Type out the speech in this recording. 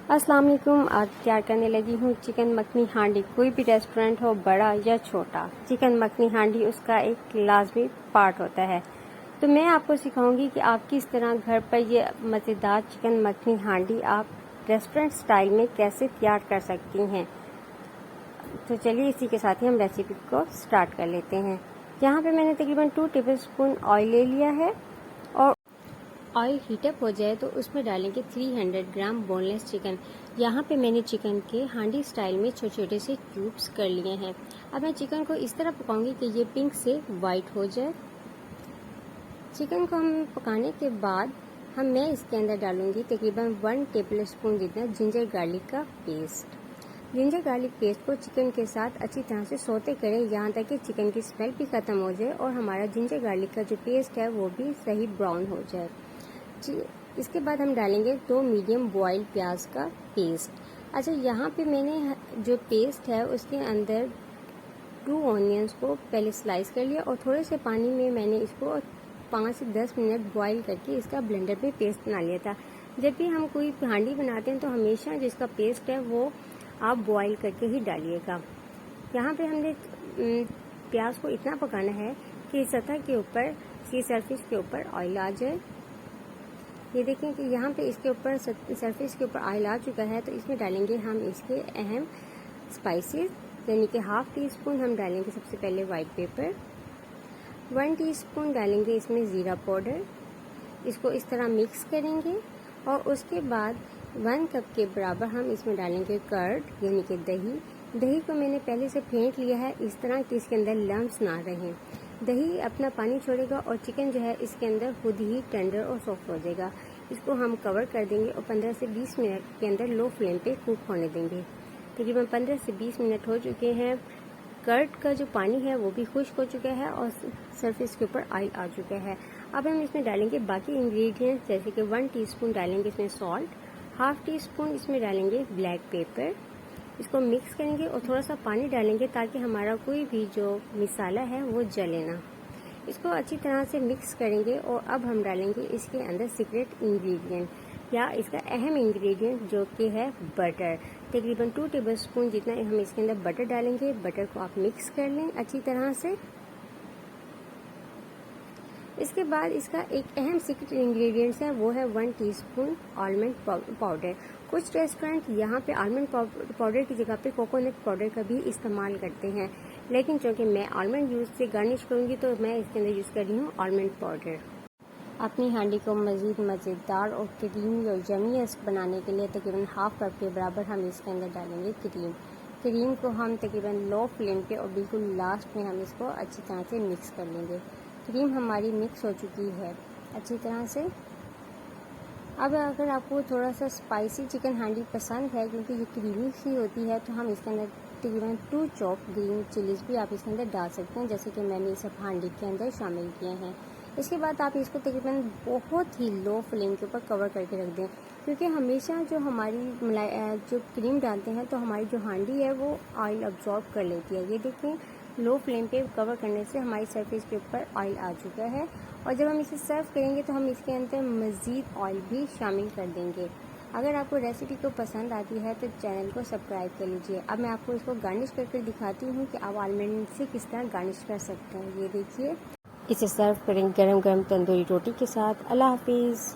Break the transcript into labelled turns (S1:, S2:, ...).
S1: अस्सलाम वालेकुम। आज तैयार करने लगी हूँ चिकन मखनी हांडी। कोई भी रेस्टोरेंट हो, बड़ा या छोटा, चिकन मखनी हांडी उसका एक लाजमी पार्ट होता है। तो मैं आपको सिखाऊंगी कि आप किस तरह घर पर ये मज़ेदार चिकन मखनी हांडी आप रेस्टोरेंट स्टाइल में कैसे तैयार कर सकती हैं। तो चलिए इसी के साथ ही हम रेसिपी को स्टार्ट कर लेते हैं। यहाँ पे मैंने तकरीबन 2 टेबलस्पून ऑयल ले लिया है और ऑयल हीटअप हो जाए तो उसमें डालेंगे 300 ग्राम बोनलेस चिकन। यहाँ पे मैंने चिकन के हांडी स्टाइल में छोटे छोटे से क्यूब्स कर लिए हैं। अब मैं चिकन को इस तरह पकाऊंगी कि ये पिंक से वाइट हो जाए। चिकन को हम पकाने के बाद मैं इसके अंदर डालूंगी तकरीबन 1 टेबल स्पून जितना जिंजर गार्लिक का पेस्ट। जिंजर गार्लिक पेस्ट को चिकन के साथ अच्छी तरह से सौते करें यहाँ तक कि चिकन की स्मेल भी ख़त्म हो जाए और हमारा जिंजर गार्लिक का जो पेस्ट है वो भी सही ब्राउन हो जाए। इसके बाद हम डालेंगे 2 मीडियम बॉइल्ड प्याज का पेस्ट। अच्छा, यहाँ पे मैंने जो पेस्ट है उसके अंदर 2 ऑनियंस को पहले स्लाइस कर लिया और थोड़े से पानी में मैंने इसको 5 से 10 मिनट बॉईल करके इसका ब्लेंडर में पेस्ट बना लिया था। जब भी हम कोई हांडी बनाते हैं तो हमेशा जिसका पेस्ट है वो आप बॉईल करके ही डालिएगा। यहाँ पे हमने प्याज को इतना पकाना है कि सतह के ऊपर, इसकी सरफेस के ऊपर ऑयल आ जाए। ये देखें कि यहाँ पे इसके ऊपर सरफेस के ऊपर ऑयल आ चुका है। तो इसमें डालेंगे हम इसके अहम स्पाइसेस, यानी कि ½ टीस्पून हम डालेंगे सबसे पहले वाइट पेपर, 1 टीस्पून डालेंगे इसमें ज़ीरा पाउडर। इसको इस तरह मिक्स करेंगे और उसके बाद 1 कप के बराबर हम इसमें डालेंगे कर्ड, यानी कि दही। दही को मैंने पहले से फेंट लिया है इस तरह कि इसके अंदर लम्स ना रहें। दही अपना पानी छोड़ेगा और चिकन जो है इसके अंदर खुद ही टेंडर और सॉफ्ट हो जाएगा। इसको हम कवर कर देंगे और 15 से 20 मिनट के अंदर लो फ्लेम पे कुक होने देंगे। तकरीबन 15 से 20 मिनट हो चुके हैं। कर्ड का जो पानी है वो भी खुश्क हो चुका है और सरफेस के ऊपर ऑयल आ चुका है। अब हम इसमें डालेंगे बाकी इंग्रेडिएंट्स, जैसे कि 1 टीस्पून डालेंगे इसमें सॉल्ट, ½ टीस्पून इसमें डालेंगे ब्लैक पेपर। इसको मिक्स करेंगे और थोड़ा सा पानी डालेंगे ताकि हमारा कोई भी जो मसाला है वो जले ना। इसको अच्छी तरह से मिक्स करेंगे और अब हम डालेंगे इसके अंदर सीक्रेट इंग्रेडिएंट या इसका अहम इंग्रेडिएंट जो कि है बटर। तकरीबन 2 टेबलस्पून जितना हम इसके अंदर बटर डालेंगे। बटर को आप मिक्स कर लें अच्छी तरह से। इसके बाद इसका एक अहम सीक्रेट इंग्रेडिएंट्स है वो है 1 टीस्पून आलमंड पाउडर। कुछ रेस्टोरेंट यहाँ पे आलमंड पाउडर की जगह पे कोकोनट पाउडर का भी इस्तेमाल करते हैं, लेकिन चूँकि मैं आलमंड यूज़ से गार्निश करूँगी तो मैं इसके अंदर यूज़ कर रही हूँ आलमंड पाउडर। अपनी हांडी को मज़ीद मज़ेदार और क्रीमी और यमीएस्ट बनाने के लिए तकरीबन ½ कप के बराबर हम इसके अंदर डालेंगे क्रीम। क्रीम को हम तकरीबन लो फ्लेम पे और बिल्कुल लास्ट में हम इसको अच्छी तरह से मिक्स कर लेंगे। क्रीम हमारी मिक्स हो चुकी है अच्छी तरह से। अब अगर आपको थोड़ा सा स्पाइसी चिकन हांडी पसंद है क्योंकि ये क्रीमी सी होती है तो हम इसके अंदर तकरीबन 2 चॉप ग्रीन चिलीज़ भी आप इसके अंदर डाल सकते हैं, जैसे कि मैंने इस हांडी के अंदर शामिल किए हैं। इसके बाद आप इसको तकरीबन बहुत ही लो फ्लेम के ऊपर कवर करके रख दें, क्योंकि हमेशा जो हमारी जो क्रीम डालते हैं तो हमारी जो हांडी है वो ऑयल अब्जॉर्ब कर लेती है। ये देखें, लो फ्लेम पे कवर करने से हमारी सरफेस के ऊपर ऑयल आ चुका है और जब हम इसे सर्व करेंगे तो हम इसके अंदर मज़ीद ऑयल भी शामिल कर देंगे। अगर आपको रेसिपी को पसंद आती है तो चैनल को सब्सक्राइब कर लीजिए। अब मैं आपको इसको गार्निश करके दिखाती हूँ कि आप आलमंड से किस तरह गार्निश कर सकते हैं। ये देखिए, इसे सर्व करेंगे गरम गरम तंदूरी रोटी के साथ। अल्लाह हाफिज़।